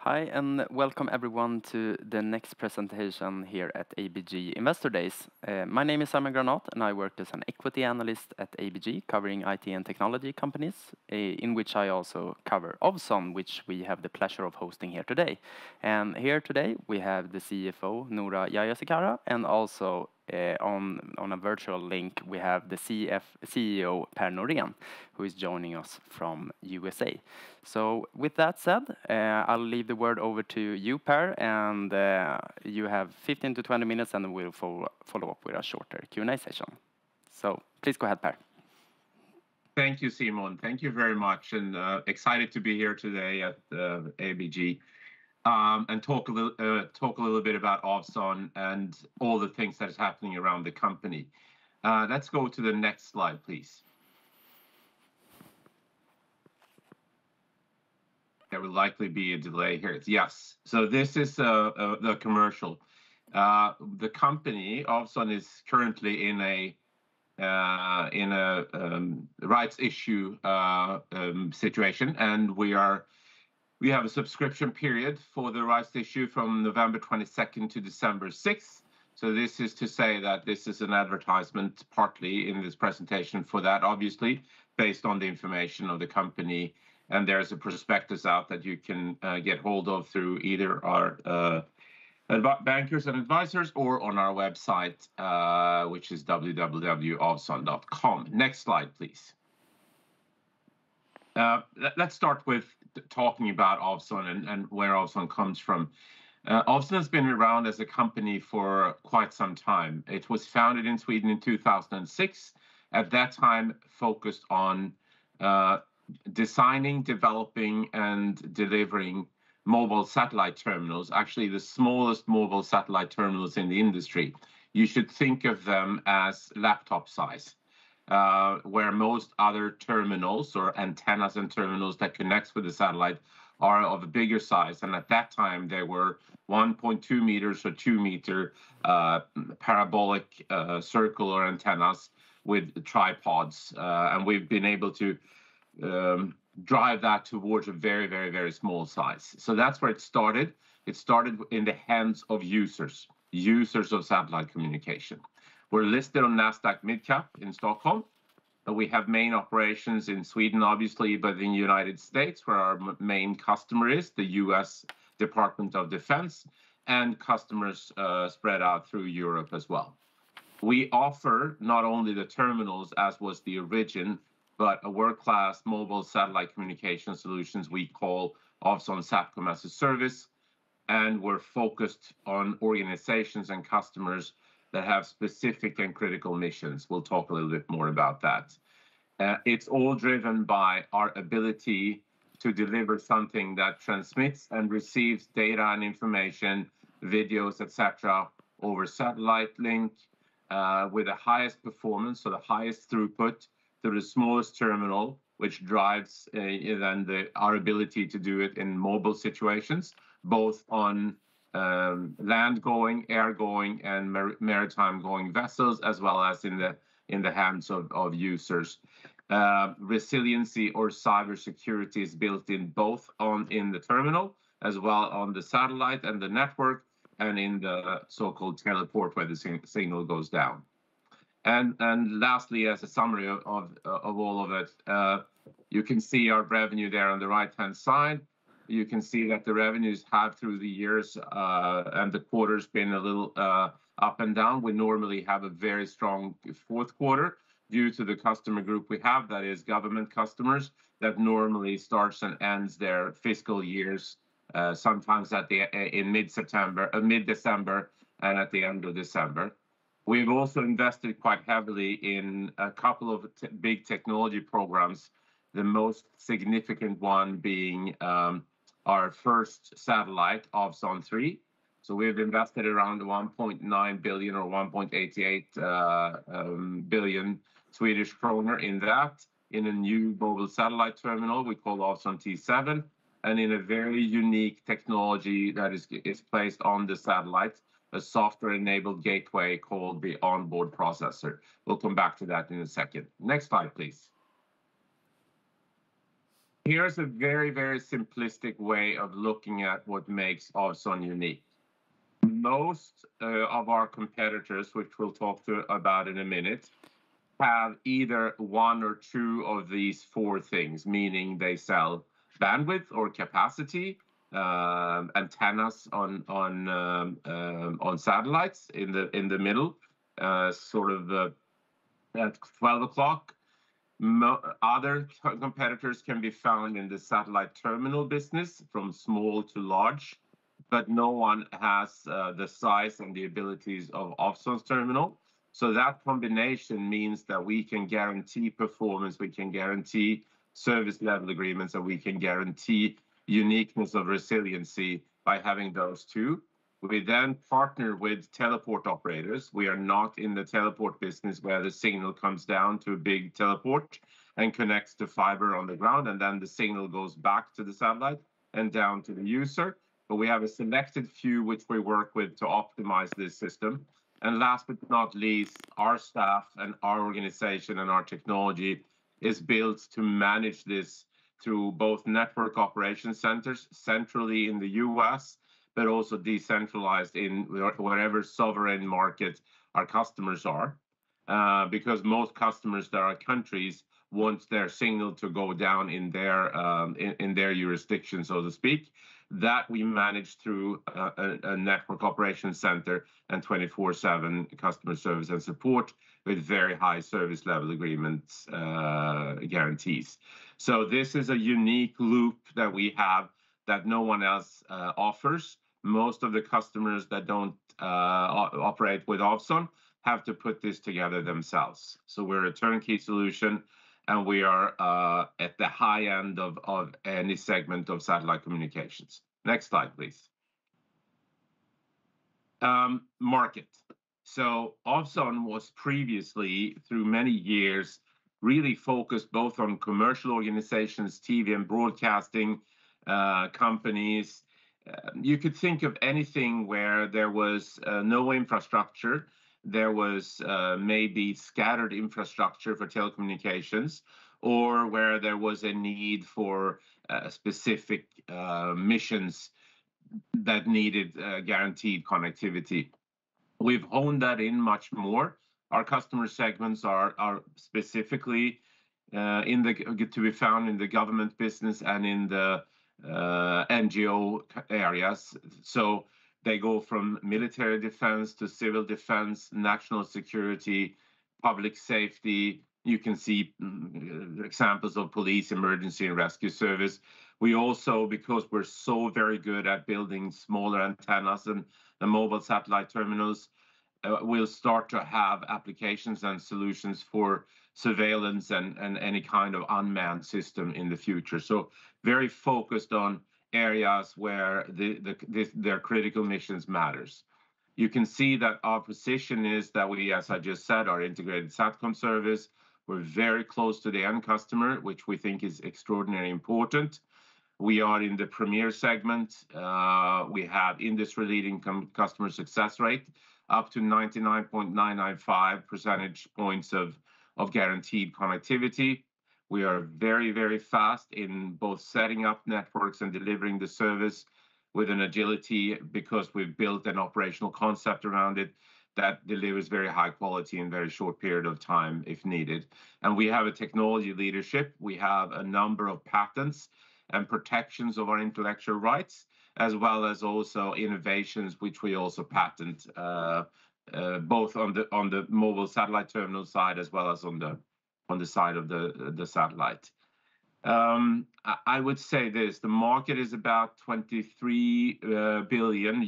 Hi, and welcome everyone to the next presentation here at ABG Investor Days. My name is Simon Granat, and I work as an equity analyst at ABG, covering IT and technology companies, in which I also cover Ovzon, which we have the pleasure of hosting here today. And here today, we have the CFO, Noora Jayasekara, and also on a virtual link, we have the CEO, Per Norén, who is joining us from USA. So with that said, I'll leave the word over to you, Per, and you have 15 to 20 minutes, and we'll follow up with a shorter Q&A session. So please go ahead, Per. Thank you, Simon. Thank you very much, and excited to be here today at ABG and talk a little bit about Ovzon and all the things that is happening around the company. Let's go to the next slide, please. There will likely be a delay here. Yes, so this is the commercial. The company, Ovzon, is currently in a rights issue situation, and we have a subscription period for the rights issue from November 22nd to December 6th. So this is to say that this is an advertisement partly in this presentation for that, obviously, based on the information of the company. And there's a prospectus out that you can get hold of through either our bankers and advisors or on our website, which is www.ovzon.com. Next slide, please. Let's start with talking about Ovzon and where Ovzon comes from. Ovzon has been around as a company for quite some time. It was founded in Sweden in 2006. At that time, focused on designing, developing, and delivering mobile satellite terminals, actually the smallest mobile satellite terminals in the industry. You should think of them as laptop size, where most other terminals or antennas and terminals that connects with the satellite are of a bigger size. And at that time, they were 1.2 meters or 2 meter parabolic circular antennas with tripods. And we've been able to drive that towards a very, very, very small size. So that's where it started. It started in the hands of users of satellite communication. We're listed on NASDAQ Midcap in Stockholm. We have main operations in Sweden, obviously, but in the United States, where our main customer is, the US Department of Defense, and customers spread out through Europe as well. We offer not only the terminals, as was the origin, but a world-class mobile satellite communication solutions we call Ovzon Satcom as a service, and we're focused on organizations and customers that have specific and critical missions. We'll talk a little bit more about that. It's all driven by our ability to deliver something that transmits and receives data and information, videos, etc., over satellite link with the highest performance, so the highest throughput, to the smallest terminal, which drives then our ability to do it in mobile situations, both on land-going, air-going, and maritime-going vessels, as well as in the hands of users. Resiliency or cybersecurity is built in both in the terminal, as well on the satellite and the network, and in the so-called teleport where the signal goes down. And lastly, as a summary of all of it, you can see our revenue there on the right-hand side. You can see that the revenues have through the years and the quarter's been a little up and down. We normally have a very strong fourth quarter due to the customer group we have, that is government customers, that normally starts and ends their fiscal years sometimes in mid-December and at the end of December. We've also invested quite heavily in a couple of big technology programs, the most significant one being our first satellite, Ovzon 3. So we've invested around 1.9 billion or 1.88 billion Swedish kronor in that, in a new mobile satellite terminal we call Ovzon T7, and in a very unique technology that is placed on the satellite, a software-enabled gateway called the onboard processor. We'll come back to that in a second. Next slide, please. Here's a very, very simplistic way of looking at what makes Ovzon unique. Most of our competitors, which we'll talk about in a minute, have either one or two of these four things, meaning they sell bandwidth or capacity, antennas on satellites in the middle, sort of at 12 o'clock. Other competitors can be found in the satellite terminal business, from small to large, but no one has the size and the abilities of Ovzon's terminal. So that combination means that we can guarantee performance, we can guarantee service level agreements, and we can guarantee uniqueness of resiliency by having those two. We then partner with teleport operators. We are not in the teleport business where the signal comes down to a big teleport and connects to fiber on the ground, and then the signal goes back to the satellite and down to the user. But we have a selected few which we work with to optimize this system. And last but not least, our staff and our organization and our technology is built to manage this through both network operation centers centrally in the US, but also decentralized in wherever sovereign market our customers are. Because most customers that are countries want their signal to go down in their jurisdiction, so to speak. That we manage through a network operations center and 24/7 customer service and support with very high service level agreements guarantees. So this is a unique loop that we have that no one else offers. Most of the customers that don't operate with Ovzon have to put this together themselves. So we're a turnkey solution, and we are at the high end of any segment of satellite communications. Next slide, please. Market. So Ovzon was previously, through many years, really focused both on commercial organizations, TV and broadcasting companies. You could think of anything where there was no infrastructure. There was maybe scattered infrastructure for telecommunications, or where there was a need for specific missions that needed guaranteed connectivity. We've honed that in much more. Our customer segments are specifically to be found in the government business and in the NGO areas. So they go from military defense to civil defense, national security, public safety. You can see examples of police, emergency and rescue service. We also, because we're so very good at building smaller antennas and the mobile satellite terminals, we'll start to have applications and solutions for surveillance and any kind of unmanned system in the future. So very focused on areas where their critical missions matters. You can see that our position is that we, as I just said, are integrated SATCOM service. We're very close to the end customer, which we think is extraordinarily important. We are in the premier segment. We have industry-leading customer success rate, up to 99.995 percentage points of guaranteed connectivity. We are very, very fast in both setting up networks and delivering the service with an agility, because we've built an operational concept around it that delivers very high quality in a very short period of time if needed. And we have a technology leadership. We have a number of patents and protections of our intellectual rights, as well as also innovations which we also patent, both on the mobile satellite terminal side as well as on the side of the satellite. I would say this: the market is about $23 billion,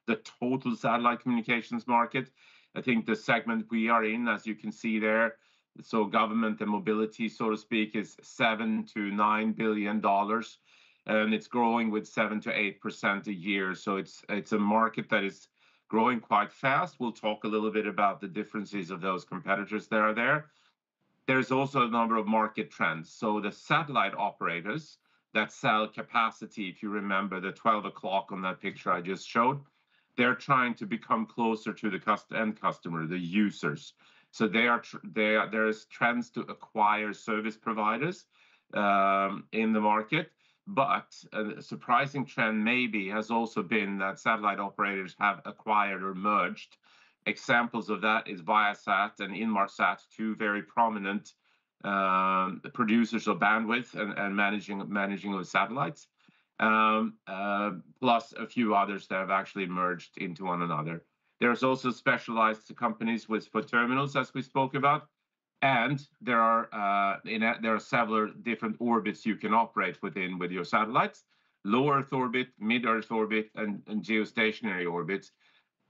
the total satellite communications market. I think the segment we are in, as you can see there, so government and mobility, so to speak, is $7 to $9 billion, and it's growing with 7 to 8% a year. So it's a market that is growing quite fast. We'll talk a little bit about the differences of those competitors that are there. There's also a number of market trends. So the satellite operators that sell capacity, if you remember the 12 o'clock on that picture I just showed, they're trying to become closer to the end customer, the users. So there's trends to acquire service providers in the market. But a surprising trend maybe has also been that satellite operators have acquired or merged. Examples of that is Viasat and Inmarsat, two very prominent producers of bandwidth and managing of satellites, plus a few others that have actually merged into one another. There's also specialized companies for terminals, as we spoke about, and there are several different orbits you can operate within with your satellites: low Earth orbit, mid Earth orbit, and geostationary orbits.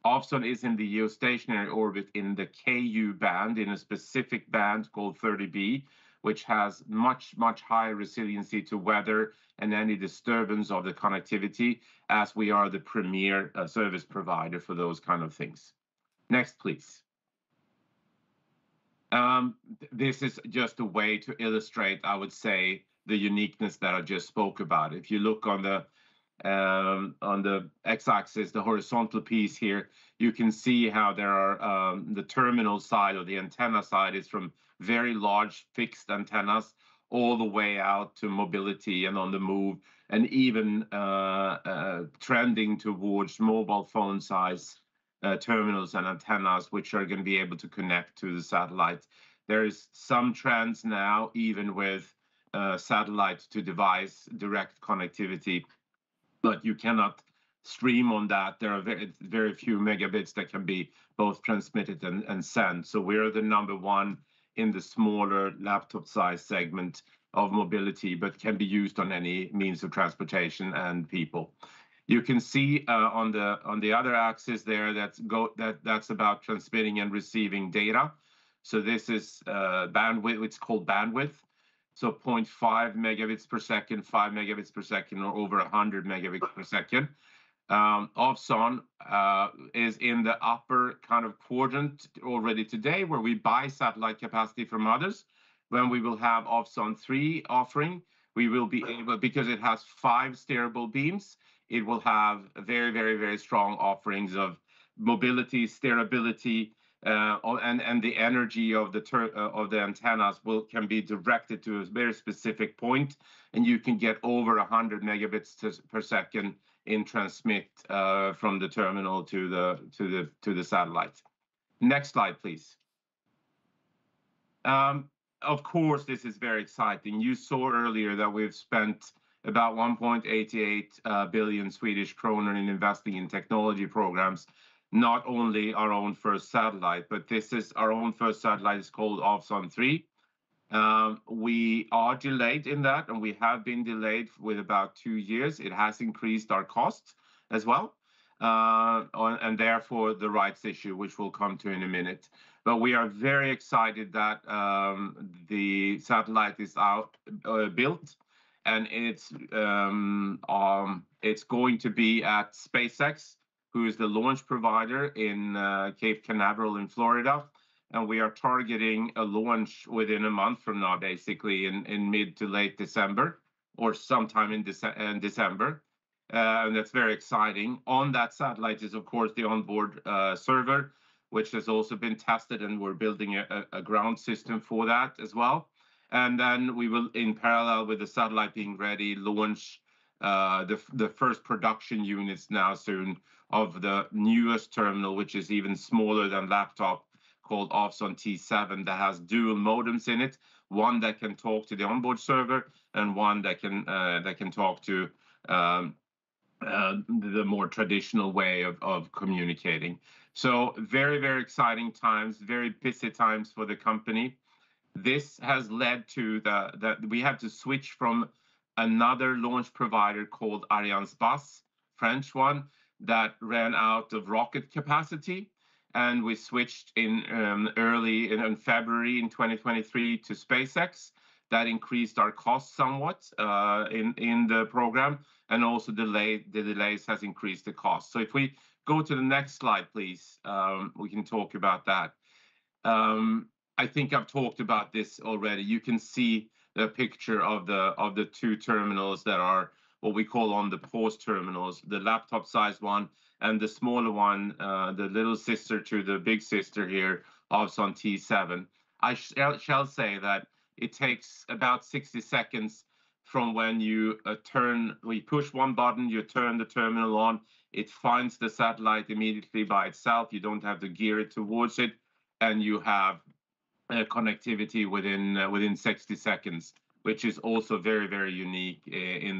Ovzon is in the geostationary orbit in the Ku band, in a specific band called 30B, which has much higher resiliency to weather and any disturbance of the connectivity, as we are the premier service provider for those kind of things. Next, please. This is just a way to illustrate, I would say, the uniqueness that I just spoke about. If you look on the x-axis, the horizontal piece here, you can see how there are the terminal side or the antenna side is from very large fixed antennas all the way out to mobility and on the move, and even trending towards mobile phone size terminals and antennas, which are going to be able to connect to the satellite. There is some trends now, even with satellite to device direct connectivity, but you cannot stream on that. There are very few megabits that can be both transmitted and sent. So we're the number one in the smaller laptop size segment of mobility, but can be used on any means of transportation and people. You can see on the other axis there that's about transmitting and receiving data. So this is bandwidth. It's called bandwidth. So 0.5 megabits per second, 5 megabits per second, or over 100 megabits per second. Ovzon is in the upper kind of quadrant already today, where we buy satellite capacity from others. When we will have Ovzon 3 offering, we will be able, because it has 5 steerable beams, it will have very strong offerings of mobility, steerability, and the energy of the antennas can be directed to a very specific point, and you can get over 100 megabits per second in transmit from the terminal to the satellite. Next slide, please. Of course, this is very exciting. You saw earlier that we've spent about 1.88 billion Swedish kronor in investing in technology programs. Not only our own first satellite, but this is our own first satellite. It's called Ovzon 3. We are delayed in that, and we have been delayed with about 2 years. It has increased our costs as well, and therefore the rights issue, which we'll come to in a minute. But we are very excited that the satellite is built, and it's going to be at SpaceX, who is the launch provider in Cape Canaveral in Florida. And we are targeting a launch within a month from now, basically in mid to late December, or sometime in December. And that's very exciting. On that satellite is, of course, the onboard server, which has also been tested, and we're building a ground system for that as well. And then we will, in parallel with the satellite being ready, launch the first production units now soon of the newest terminal, which is even smaller than laptop, called Ovzon T7, that has dual modems in it, one that can talk to the onboard server and one that can talk to the more traditional way of communicating. So very exciting times, very busy times for the company. This has led to that we had to switch from another launch provider called Arianespace, French one, that ran out of rocket capacity, and we switched in early in February in 2023 to SpaceX. That increased our costs somewhat in the program, and also the delays has increased the cost. So if we go to the next slide, please, we can talk about that. I think I've talked about this already. You can see the picture of the two terminals that are what we call on the pause terminals, the laptop sized one and the smaller one, the little sister to the big sister here, Ovzon T7. I shall say that it takes about 60 seconds from when you we push one button, you turn the terminal on, it finds the satellite immediately by itself. You don't have to gear it towards it, and you have connectivity within 60 seconds, which is also very, very unique in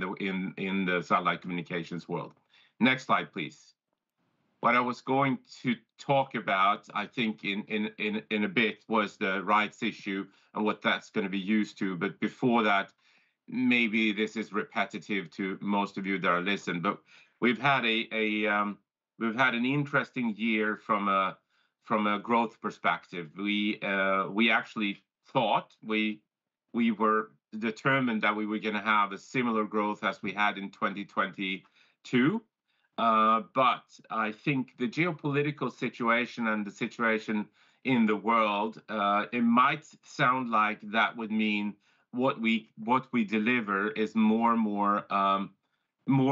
the satellite communications world. Next slide, please. What I was going to talk about, I think, in a bit, was the rights issue and what that's going to be used to. But before that, maybe this is repetitive to most of you that are listening, but we've had an interesting year from a growth perspective. We actually thought we were determined that we were going to have a similar growth as we had in 2022. But I think the geopolitical situation and the situation in the world, it might sound like that would mean what we deliver is more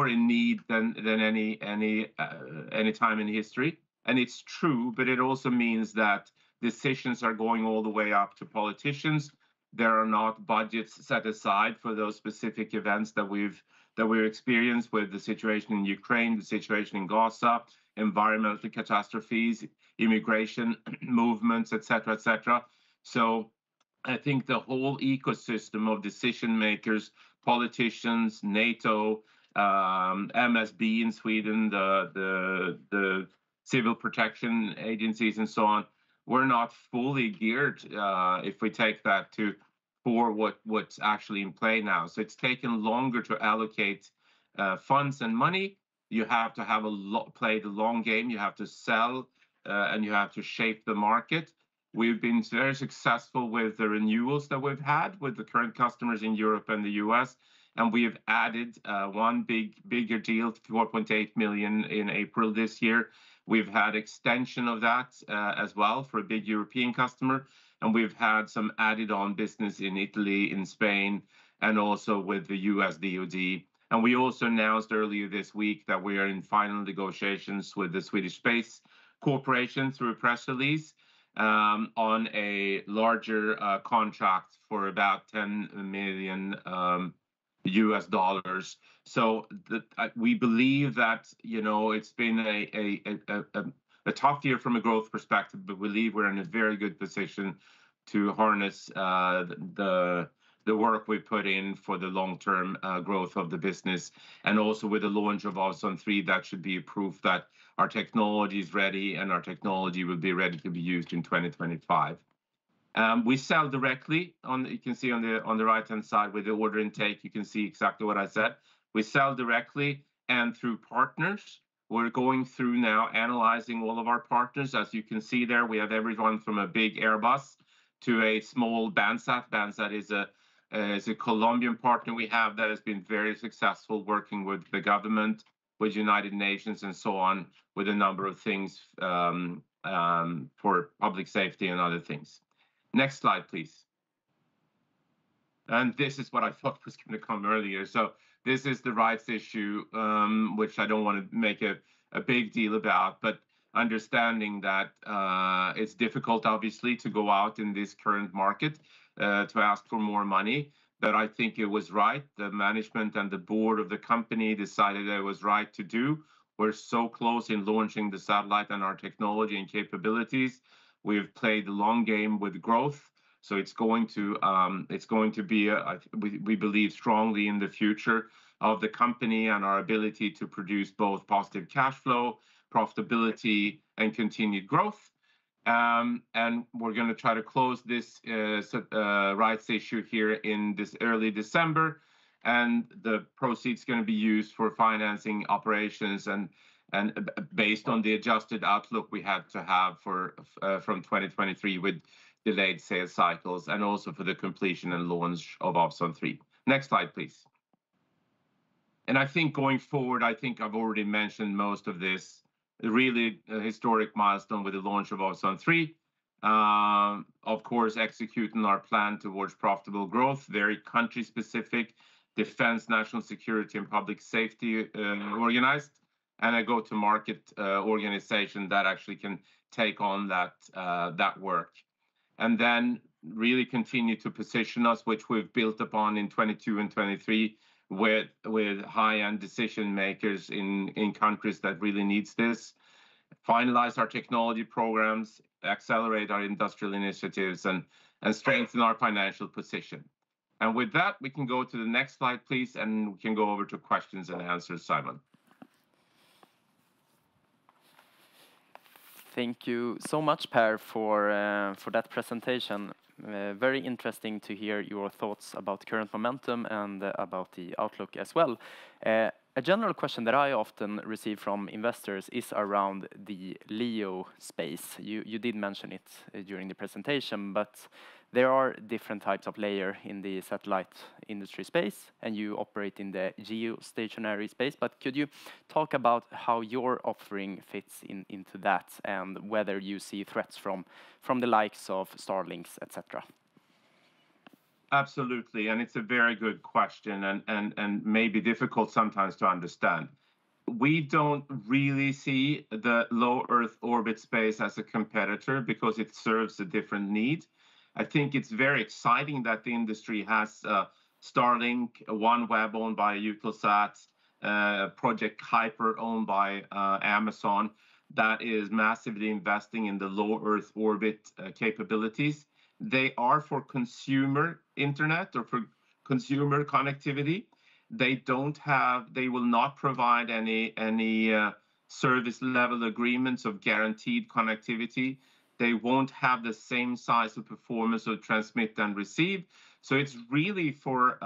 in need than any time in history. And it's true, but it also means that decisions are going all the way up to politicians. There are not budgets set aside for those specific events that we've experienced, with the situation in Ukraine, the situation in Gaza, environmental catastrophes, immigration movements, etc., etc. So I think the whole ecosystem of decision makers, politicians, NATO, MSB in Sweden, the civil protection agencies, and so on, we're not fully geared, if we take that for what's actually in play now. So it's taken longer to allocate funds and money. You have to play the long game. You have to sell, and you have to shape the market. We've been very successful with the renewals that we've had with the current customers in Europe and the US, and we have added one bigger deal, 4.8 million in April this year. We've had extension of that as well for a big European customer, and we've had some added on business in Italy, in Spain, and also with the US DoD. And we also announced earlier this week that we are in final negotiations with the Swedish Space Corporation through a press release on a larger contract for about $10 million US dollars. So we believe that, it's been a tough year from a growth perspective, but we believe we're in a very good position to harness the work we put in for the long-term growth of the business. And also with the launch of Ovzon 3, that should be a proof that our technology is ready, and our technology will be ready to be used in 2025. We sell directly. You can see on the right-hand side with the order intake, you can see exactly what I said. We sell directly and through partners. We're going through now analyzing all of our partners. As you can see there, we have everyone from a big Airbus to a small Bansat. Bansat is a Colombian partner we have that has been very successful working with the government, with United Nations, and so on, with a number of things for public safety and other things. Next slide, please. And this is what I thought was going to come earlier. So this is the rights issue, which I don't want to make a big deal about, but understanding that it's difficult, obviously, to go out in this current market to ask for more money. But I think it was right. The management and the board of the company decided it was right to do. We're so close in launching the satellite and our technology and capabilities. We've played the long game with growth, so it's going to be we believe strongly in the future of the company and our ability to produce both positive cash flow, profitability, and continued growth. And we're going to try to close this rights issue here in this early December, and the proceeds going to be used for financing operations and based on the adjusted outlook we had to have from 2023 with delayed sales cycles, and also for the completion and launch of Ovzon 3. Next slide, please. And I think going forward, I think I've already mentioned most of this. Really a historic milestone with the launch of Ovzon 3. Of course, executing our plan towards profitable growth, very country-specific, defense, national security, and public safety organized, and a go-to-market organization that actually can take on that work. And then really continue to position us, which we've built upon in 22 and 23 with high-end decision makers in countries that really needs this, finalize our technology programs, accelerate our industrial initiatives, and strengthen our financial position. And with that, we can go to the next slide, please, and we can go over to questions and answers, Simon. Thank you so much, Per, for that presentation. Very interesting to hear your thoughts about current momentum and about the outlook as well. A general question that I often receive from investors is around the LEO space. You did mention it during the presentation, but there are different types of layer in the satellite industry space, and you operate in the geostationary space. But could you talk about how your offering fits into that, and whether you see threats from the likes of Starlinks, etc.? Absolutely, and it's a very good question, and maybe difficult sometimes to understand. We don't really see the low Earth orbit space as a competitor because it serves a different need. I think it's very exciting that the industry has Starlink, OneWeb owned by Eutelsat, Project Kuiper owned by Amazon, that is massively investing in the low Earth orbit capabilities. They are for consumer internet or for consumer connectivity. They will not provide any service level agreements of guaranteed connectivity. They won't have the same size of performance of transmit and receive. So it's really for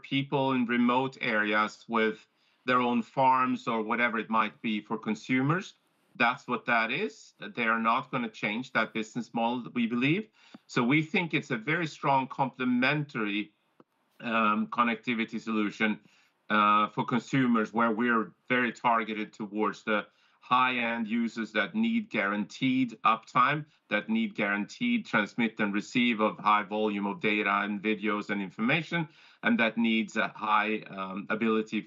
people in remote areas with their own farms or whatever it might be, for consumers. That's what that is. They are not going to change that business model, we believe. So we think it's a very strong complementary connectivity solution for consumers, where we're very targeted towards the high-end users that need guaranteed uptime, that need guaranteed transmit and receive of high volume of data and videos and information, and that needs a high ability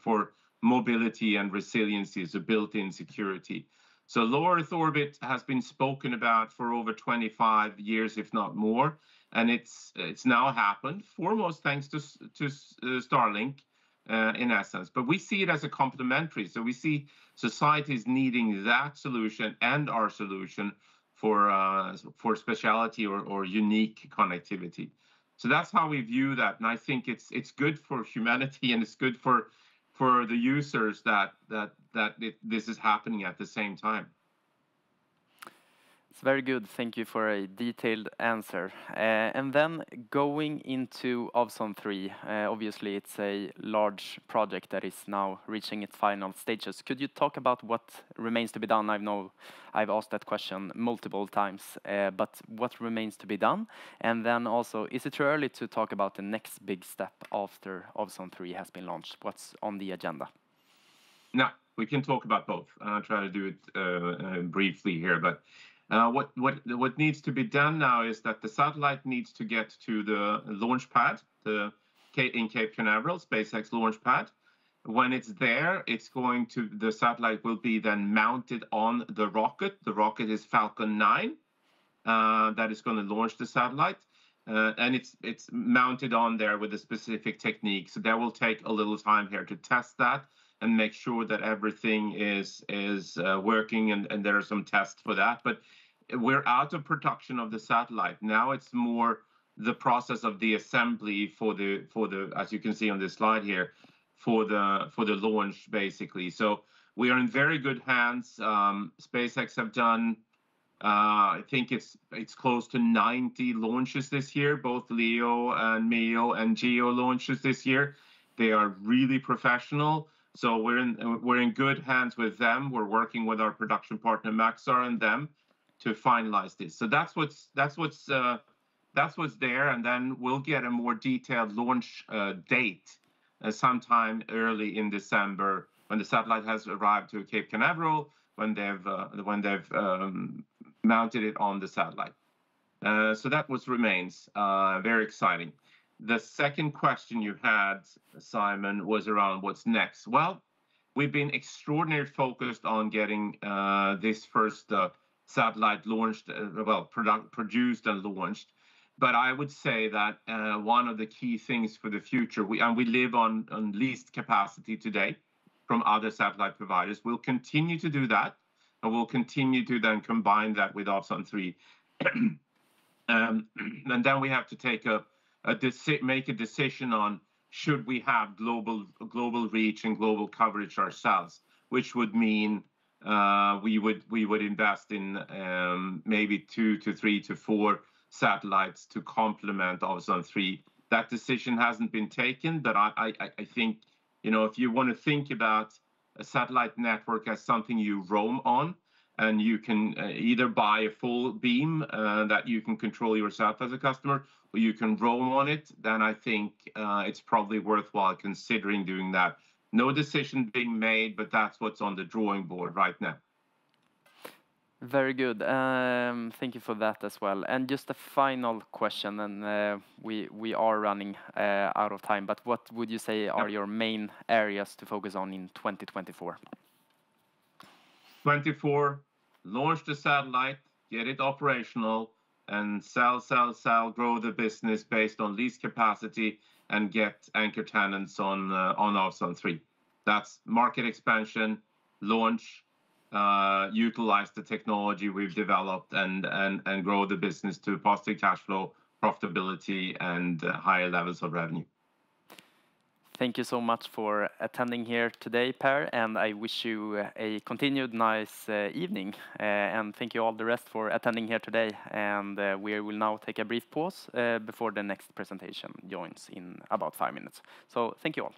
for mobility and resiliency as a built-in security. So low Earth orbit has been spoken about for over 25 years, if not more, and it's now happened, foremost thanks to Starlink in essence. But we see it as a complementary. So we see societies needing that solution and our solution for specialty or unique connectivity. So that's how we view that, and I think it's good for humanity, and it's good for the users that this is happening at the same time. It's very good. Thank you for a detailed answer. And then going into Ovzon 3, obviously it's a large project that is now reaching its final stages. Could you talk about what remains to be done? I know I've asked that question multiple times, but what remains to be done? And then also, is it too early to talk about the next big step after Ovzon 3 has been launched? What's on the agenda? No, we can talk about both. I'll try to do it briefly here, but what needs to be done now is that the satellite needs to get to the launch pad, in Cape Canaveral, SpaceX launch pad. When it's there, the satellite will be then mounted on the rocket. The rocket is Falcon 9, that is going to launch the satellite. And it's mounted on there with a specific technique. So that will take a little time here to test that and make sure that everything is working, and there are some tests for that. But we're out of production of the satellite. Now it's more the process of the assembly for the as you can see on this slide here, for the launch, basically. So we are in very good hands. SpaceX have done I think it's close to 90 launches this year, both LEO and MEO and GEO launches this year. They are really professional. So we're in good hands with them. We're working with our production partner Maxar and them to finalize this. So that's what's there, and then we'll get a more detailed launch date sometime early in December, when the satellite has arrived to Cape Canaveral, when they've mounted it on the satellite. So that remains very exciting. The second question you had, Simon, was around what's next. Well, we've been extraordinarily focused on getting this first satellite launched, produced and launched. But I would say that one of the key things for the future, we live on leased capacity today from other satellite providers. We'll continue to do that, and we'll continue to then combine that with Ovzon 3. And then we have to make a decision on should we have global reach and global coverage ourselves, which would mean we would invest in maybe 2 to 3 to 4 satellites to complement Ovzon 3. That decision hasn't been taken, but I think, you know, if you want to think about a satellite network as something you roam on, and you can either buy a full beam that you can control yourself as a customer, or you can roam on it, then I think it's probably worthwhile considering doing that. No decision being made, but that's what's on the drawing board right now. Very good. Thank you for that as well. And just a final question, and we are running out of time, but what would you say are your main areas to focus on in 2024? 24, launch the satellite, get it operational, and sell, grow the business based on lease capacity, and get anchor tenants on Ovzon 3. That's market expansion, launch, utilize the technology we've developed, and grow the business to positive cash flow, profitability, and higher levels of revenue. Thank you so much for attending here today, Per, and I wish you a continued nice evening. And thank you all the rest for attending here today. And we will now take a brief pause before the next presentation joins in about 5 minutes. So thank you all.